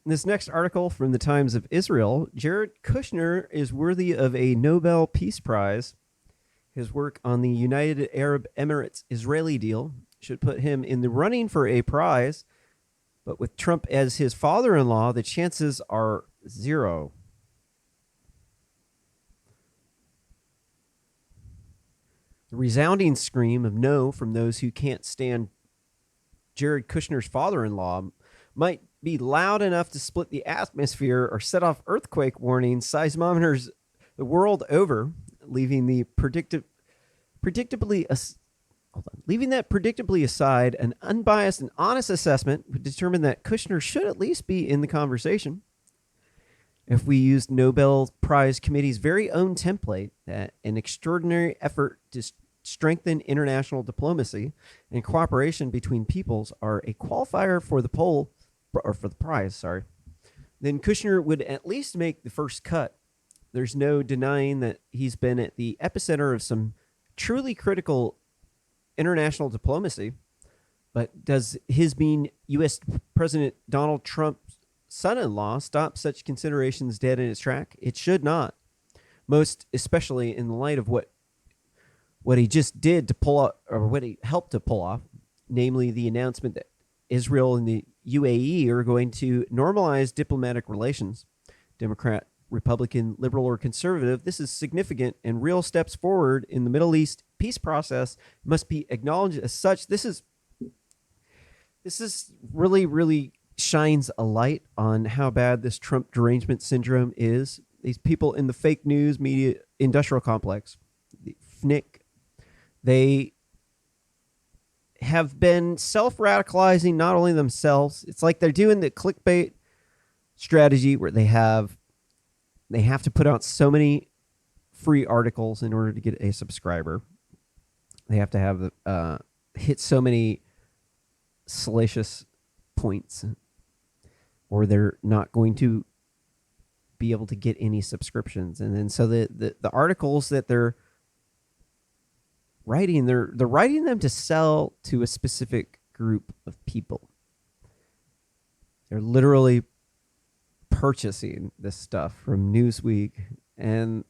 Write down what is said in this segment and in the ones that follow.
This next article from the Times of Israel, Jared Kushner is worthy of a Nobel Peace Prize. His work on the United Arab Emirates Israeli deal should put him in the running for a prize, but with Trump as his father-in-law, the chances are zero. The resounding scream of no from those who can't stand Jared Kushner's father-in-law might be loud enough to split the atmosphere or set off earthquake warning seismometers the world over, leaving predictably aside, an unbiased and honest assessment would determine that Kushner should at least be in the conversation. If we used Nobel Prize Committee's very own template, that an extraordinary effort to strengthen international diplomacy and cooperation between peoples are a qualifier for the prize, then Kushner would at least make the first cut. There's no denying that he's been at the epicenter of some truly critical international diplomacy, but does his being U.S. President Donald Trump's son-in-law stop such considerations dead in its track? It should not, most especially in the light of what he just did to pull off, or what he helped to pull off, namely the announcement that Israel and the UAE are going to normalize diplomatic relations. Democrat, Republican, liberal, or conservative, this is significant, and real steps forward in the Middle East peace process must be acknowledged as such. This is really, really shines a light on how bad this Trump derangement syndrome is. These people in the fake news media industrial complex, the FNIC, they have been self-radicalizing not only themselves. It's like they're doing the clickbait strategy where they have to put out so many free articles in order to get a subscriber. They have to have hit so many salacious points, or they're not going to be able to get any subscriptions. And then so the articles that they're writing, they're writing them to sell to a specific group of people. They're literally purchasing this stuff from Newsweek, and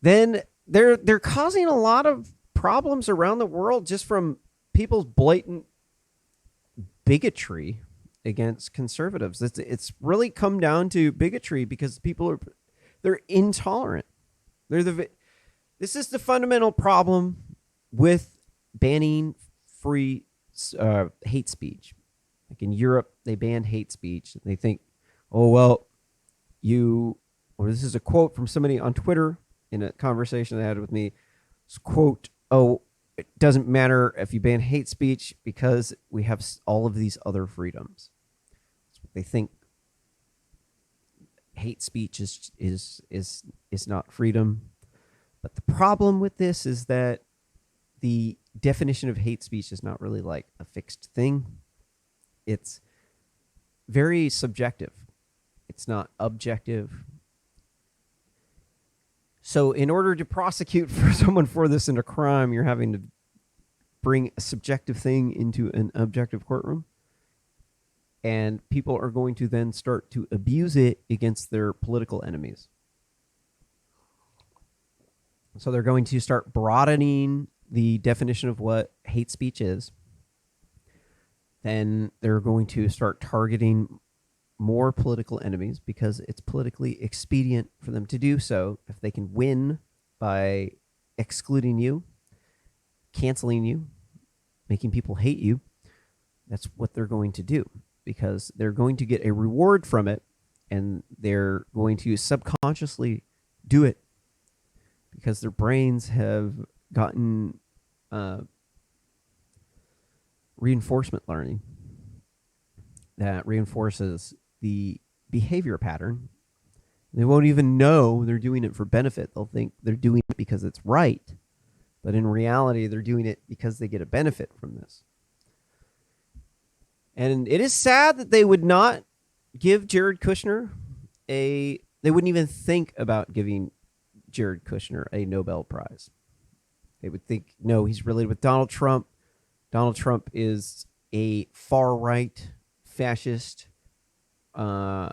then they're causing a lot of problems around the world just from people's blatant bigotry against conservatives. It's really come down to bigotry because they're intolerant. This is the fundamental problem with banning free hate speech. Like in Europe, they banned hate speech. They think, oh, well, this is a quote from somebody on Twitter in a conversation they had with me. It's quote, oh, it doesn't matter if you ban hate speech because we have all of these other freedoms. They think hate speech is not freedom. But the problem with this is that the definition of hate speech is not really like a fixed thing. It's very subjective. It's not objective. So in order to prosecute for someone for this in a crime, you're having to bring a subjective thing into an objective courtroom. And people are going to then start to abuse it against their political enemies. So they're going to start broadening the definition of what hate speech is. Then they're going to start targeting more political enemies because it's politically expedient for them to do so. If they can win by excluding you, canceling you, making people hate you, that's what they're going to do because they're going to get a reward from it, and they're going to subconsciously do it because their brains have gotten reinforcement learning that reinforces the behavior pattern. They won't even know they're doing it for benefit. They'll think they're doing it because it's right, but in reality, they're doing it because they get a benefit from this. And it is sad that they would not give Jared Kushner they wouldn't even think about giving Jared Kushner a Nobel Prize. They would think, no, he's related with Donald Trump. Donald Trump is a far-right fascist uh,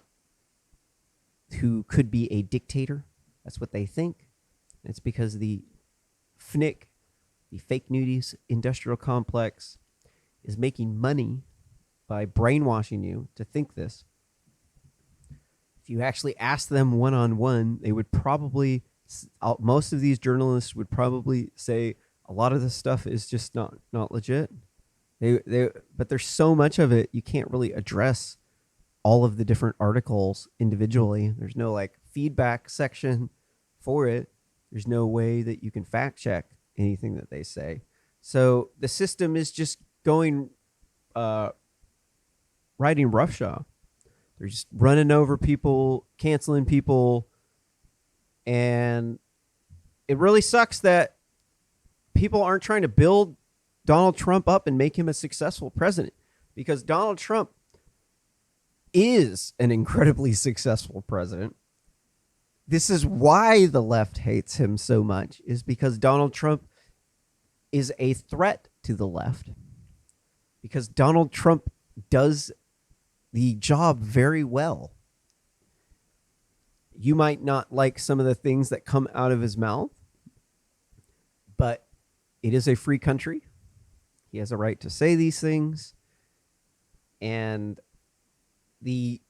who could be a dictator. That's what they think. It's because the FNIC, the fake news industrial complex, is making money by brainwashing you to think this. If you actually ask them one-on-one, they would probably, most of these journalists would probably say a lot of this stuff is just not legit. But there's so much of it, you can't really address all of the different articles individually. There's no like feedback section for it. There's no way that you can fact check anything that they say. So the system is just going, riding roughshod. They're just running over people, canceling people. And it really sucks that people aren't trying to build Donald Trump up and make him a successful president, because Donald Trump is an incredibly successful president. This is why the left hates him so much, is because Donald Trump is a threat to the left, because Donald Trump does the job very well. You might not like some of the things that come out of his mouth, but it is a free country. He has a right to say these things. And the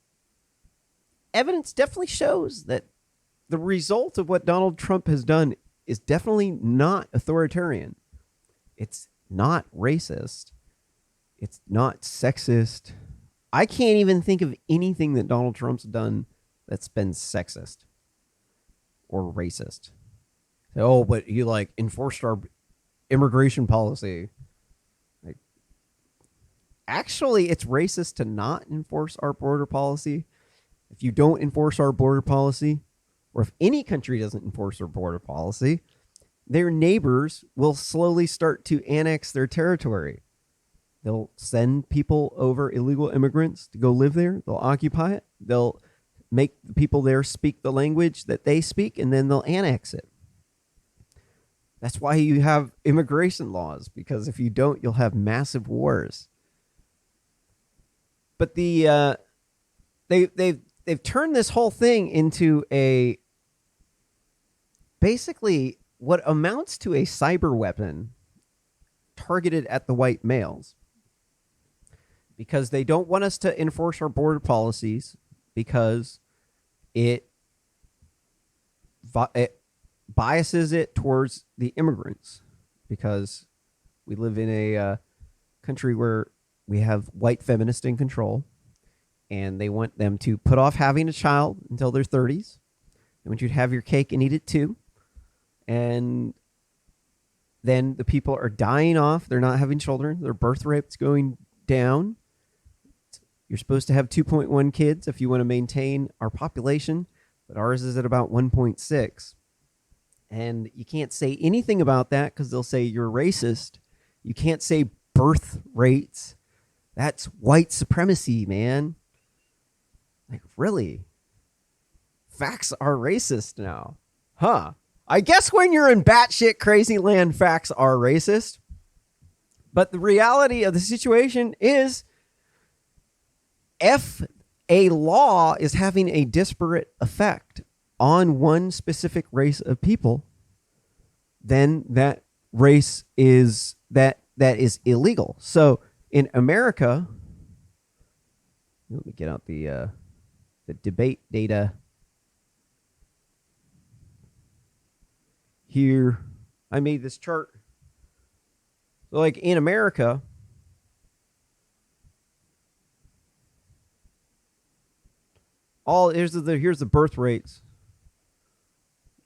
evidence definitely shows that the result of what Donald Trump has done is definitely not authoritarian. It's not racist. It's not sexist. I can't even think of anything that Donald Trump's done that's been sexist or racist. Oh, but he like enforced our immigration policy. Like, actually, it's racist to not enforce our border policy. If you don't enforce our border policy, or if any country doesn't enforce their border policy, their neighbors will slowly start to annex their territory. They'll send people over, illegal immigrants, to go live there. They'll occupy it. They'll make the people there speak the language that they speak, and then they'll annex it. That's why you have immigration laws, because if you don't, you'll have massive wars. But they've turned this whole thing into a basically what amounts to a cyber weapon targeted at the white males, because they don't want us to enforce our border policies, because it biases it towards the immigrants, because we live in a country where we have white feminists in control, and they want them to put off having a child until their 30s. They want you to have your cake and eat it too. And then the people are dying off. They're not having children. Their birth rate's going down. You're supposed to have 2.1 kids if you want to maintain our population, but ours is at about 1.6. And you can't say anything about that because they'll say you're racist. You can't say birth rates. That's white supremacy, man. Like, really? Facts are racist now. Huh. I guess when you're in batshit crazy land, facts are racist. But the reality of the situation is, if a law is having a disparate effect on one specific race of people, then that race is that is illegal. So in America, let me get out the debate data here. I made this chart. So like in America, here's the birth rates.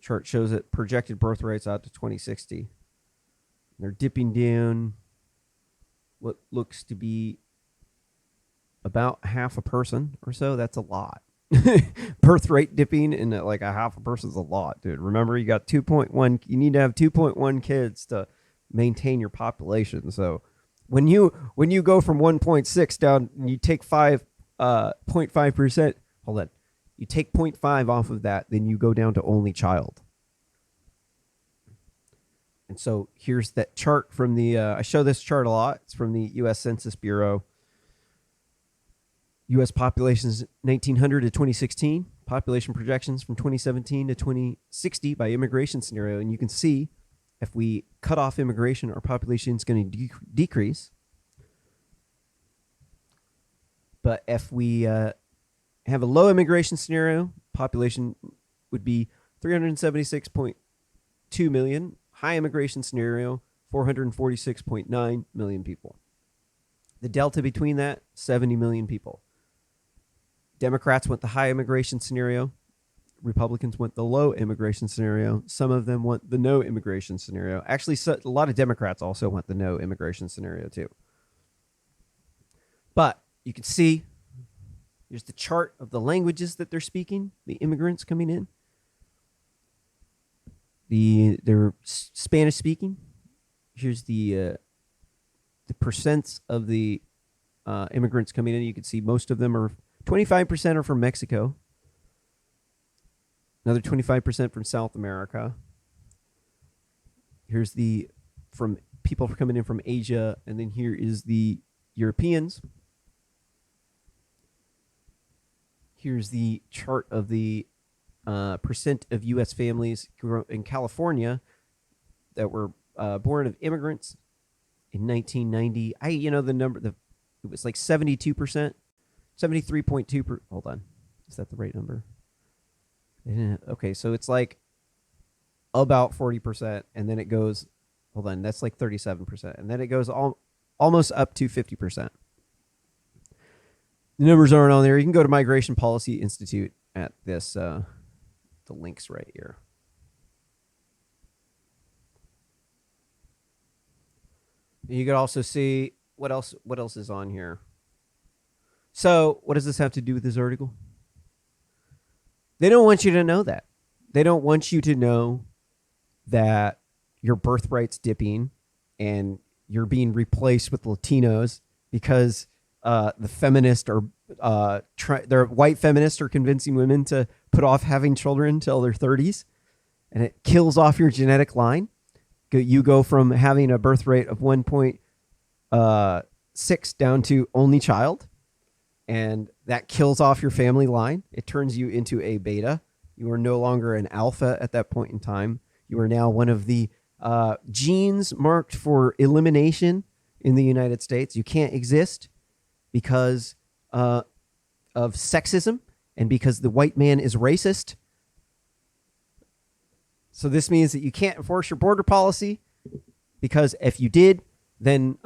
Chart shows it projected birth rates out to 2060. They're dipping down what looks to be about half a person or so. That's a lot. Birth rate dipping in like a half a person is a lot, dude. Remember, you got 2.1. You need to have 2.1 kids to maintain your population. So when you go from 1.6 down, and you take 0.5%. Hold on. You take 0.5 off of that, then you go down to only child. And so here's that chart from the, I show this chart a lot. It's from the U.S. Census Bureau. U.S. populations 1900 to 2016, population projections from 2017 to 2060 by immigration scenario. And you can see if we cut off immigration, our population is going to decrease. But if we have a low immigration scenario, population would be 376.2 million. High immigration scenario, 446.9 million people. The delta between that, 70 million people. Democrats want the high immigration scenario. Republicans want the low immigration scenario. Some of them want the no immigration scenario. Actually, a lot of Democrats also want the no immigration scenario too. But you can see, here's the chart of the languages that they're speaking, the immigrants coming in. They're Spanish speaking. Here's the percents of the immigrants coming in. You can see most of them are 25% are from Mexico. Another 25% from South America. Here's from people coming in from Asia, and then here is the Europeans. Here's the chart of the percent of U.S. families in California that were born of immigrants in 1990. The number, it was like 72%, 73.2%. Hold on. Is that the right number? Okay, so it's like about 40%, and then it goes, hold on, that's like 37%, and then it goes almost up to 50%. The numbers aren't on there. You can go to Migration Policy Institute at this, the links right here. You can also see what else is on here. So what does this have to do with this article? They don't want you to know that. They don't want you to know that your birthright's dipping and you're being replaced with Latinos because the feminists are their white feminists are convincing women to put off having children till their 30s, and it kills off your genetic line. You go from having a birth rate of 1.6 down to only child, and that kills off your family line. It turns you into a beta. You are no longer an alpha at that point in time. You are now one of the genes marked for elimination in the United States. You can't exist because of sexism and because the white man is racist. So this means that you can't enforce your border policy, because if you did, then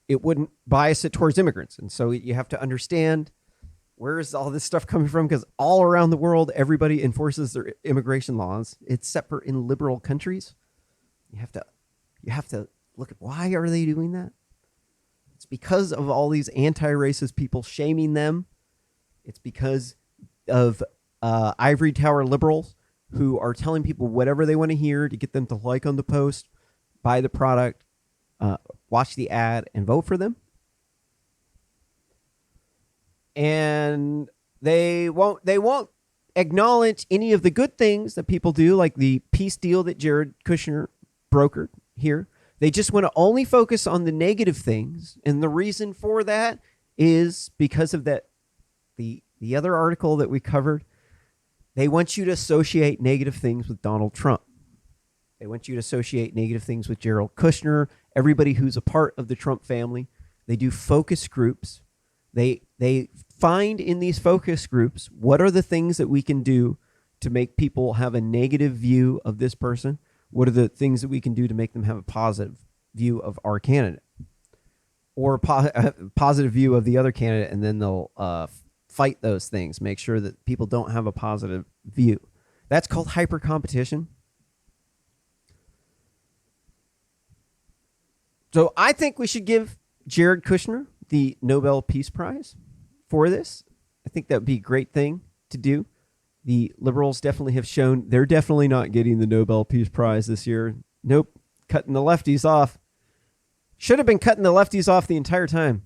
it wouldn't bias it towards immigrants. And so you have to understand, where is all this stuff coming from? Because all around the world, everybody enforces their immigration laws, except for in liberal countries. You have to look at, why are they doing that? It's because of all these anti-racist people shaming them. It's because of ivory tower liberals who are telling people whatever they want to hear to get them to like on the post, buy the product, watch the ad, and vote for them. And they won't acknowledge any of the good things that people do, like the peace deal that Jared Kushner brokered here. They just want to only focus on the negative things. And the reason for that is because of that, the other article that we covered. They want you to associate negative things with Donald Trump. They want you to associate negative things with Jared Kushner, everybody who's a part of the Trump family. They do focus groups. They find in these focus groups, what are the things that we can do to make people have a negative view of this person? What are the things that we can do to make them have a positive view of our candidate, or a positive view of the other candidate? And then they'll fight those things, make sure that people don't have a positive view. That's called hyper competition. So I think we should give Jared Kushner the Nobel Peace Prize for this. I think that would be a great thing to do. The liberals definitely have shown they're definitely not getting the Nobel Peace Prize this year. Nope. Cutting the lefties off. Should have been cutting the lefties off the entire time.